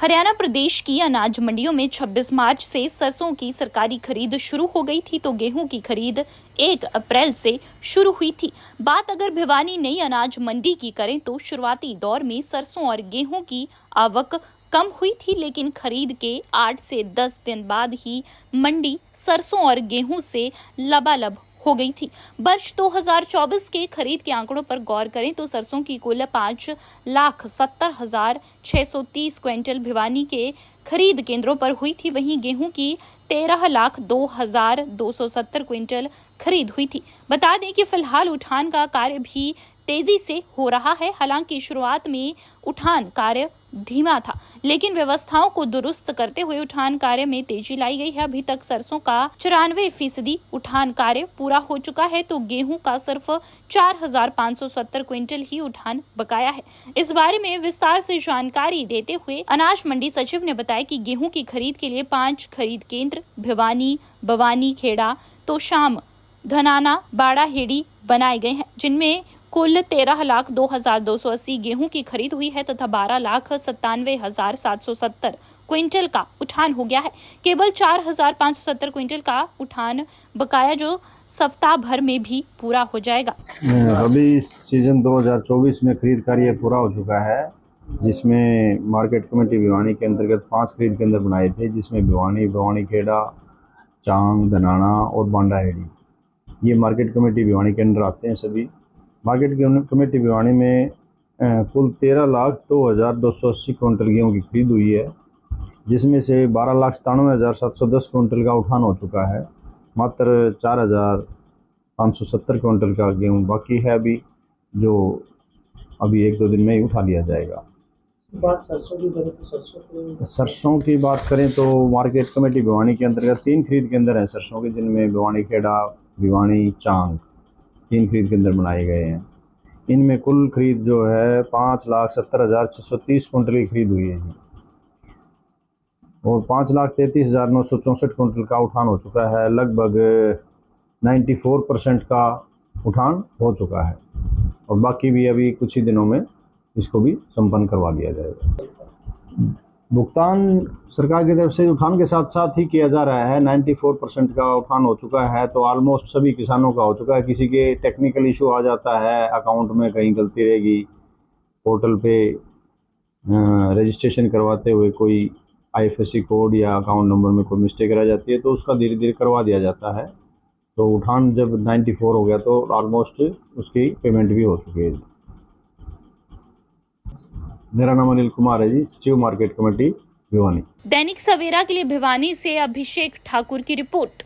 हरियाणा प्रदेश की अनाज मंडियों में 26 मार्च से सरसों की सरकारी खरीद शुरू हो गई थी, तो गेहूं की खरीद 1 अप्रैल से शुरू हुई थी। बात अगर भिवानी नई अनाज मंडी की करें तो शुरुआती दौर में सरसों और गेहूं की आवक कम हुई थी, लेकिन खरीद के 8 से 10 दिन बाद ही मंडी सरसों और गेहूं से लबालब हो गई थी। वर्ष 2024 के खरीद के आंकड़ों पर गौर करें तो सरसों की कुल 5,70,630 क्विंटल भिवानी के खरीद केंद्रों पर हुई थी। वहीं गेहूं की 13,02,270 क्विंटल खरीद हुई थी। बता दें कि फिलहाल उठान का कार्य भी तेजी से हो रहा है। हालांकि शुरुआत में उठान कार्य धीमा था, लेकिन व्यवस्थाओं को दुरुस्त करते हुए उठान कार्य में तेजी लाई गई है। अभी तक सरसों का 94% उठान कार्य पूरा हो चुका है, तो गेहूं का सिर्फ 4,570 क्विंटल ही उठान बकाया है। इस बारे में विस्तार से जानकारी देते हुए अनाज मंडी सचिव ने बताया कि गेहूं की खरीद के लिए 5 खरीद केंद्र भिवानी, बवानी, खेड़ा, तोशाम, धनाना, बाड़ाहेड़ी बनाए गए हैं, जिनमें कुल 13,02,280 गेहूं की खरीद हुई है तथा 12,97,770 क्विंटल का उठान हो गया है। केवल 4,570 क्विंटल का उठान बकाया, जो सप्ताह भर में भी पूरा हो जाएगा। अभी सीजन 2024 में खरीद कार्य पूरा हो चुका है, जिसमें मार्केट कमेटी भिवानी के अंतर्गत 5 खरीद केंद्र बनाए थे, जिसमें भिवानी, खेड़ा, चांग, धनाना और बांडाहेड़ी, ये मार्केट कमेटी भिवानी के अंदर आते हैं। सभी मार्केट कमेटी भिवानी में कुल 13,02,280 क्विंटल गेहूँ की खरीद हुई है, जिसमें से 12,97,710 क्विंटल का उठान हो चुका है। मात्र 4,570 क्विंटल का गेहूँ बाकी है अभी, जो अभी 1-2 दिन में ही उठा लिया जाएगा। बात सरसों की करें तो सरसों की बात करें तो मार्केट कमेटी भिवानी के अंतर्गत 3 खरीद केंद्र हैं सरसों के, जिनमें भिवानी, खेड़ा, भिवानी, चांग 3 खरीद केंद्र बनाए गए हैं। इनमें कुल खरीद जो है 5,70,630 क्विंटल की खरीद हुई है और 5,33,964 क्विंटल का उठान हो चुका है। लगभग 94% का उठान हो चुका है और बाकी भी अभी कुछ ही दिनों में इसको भी संपन्न करवा लिया जाएगा। भुगतान सरकार की तरफ से उठान के साथ साथ ही किया जा रहा है। 94% का उठान हो चुका है, तो ऑलमोस्ट सभी किसानों का हो चुका है। किसी के टेक्निकल इशू आ जाता है, अकाउंट में कहीं गलती रहेगी, पोर्टल पे रजिस्ट्रेशन करवाते हुए कोई IFSC कोड या अकाउंट नंबर में कोई मिस्टेक रह जाती है, तो उसका धीरे धीरे करवा दिया जाता है। तो उठान जब 94 हो गया तो ऑलमोस्ट उसकी पेमेंट भी हो चुकी है। मेरा नाम अनिल कुमार है जी, सचिव मार्केट कमेटी भिवानी। दैनिक सवेरा के लिए भिवानी से अभिषेक ठाकुर की रिपोर्ट।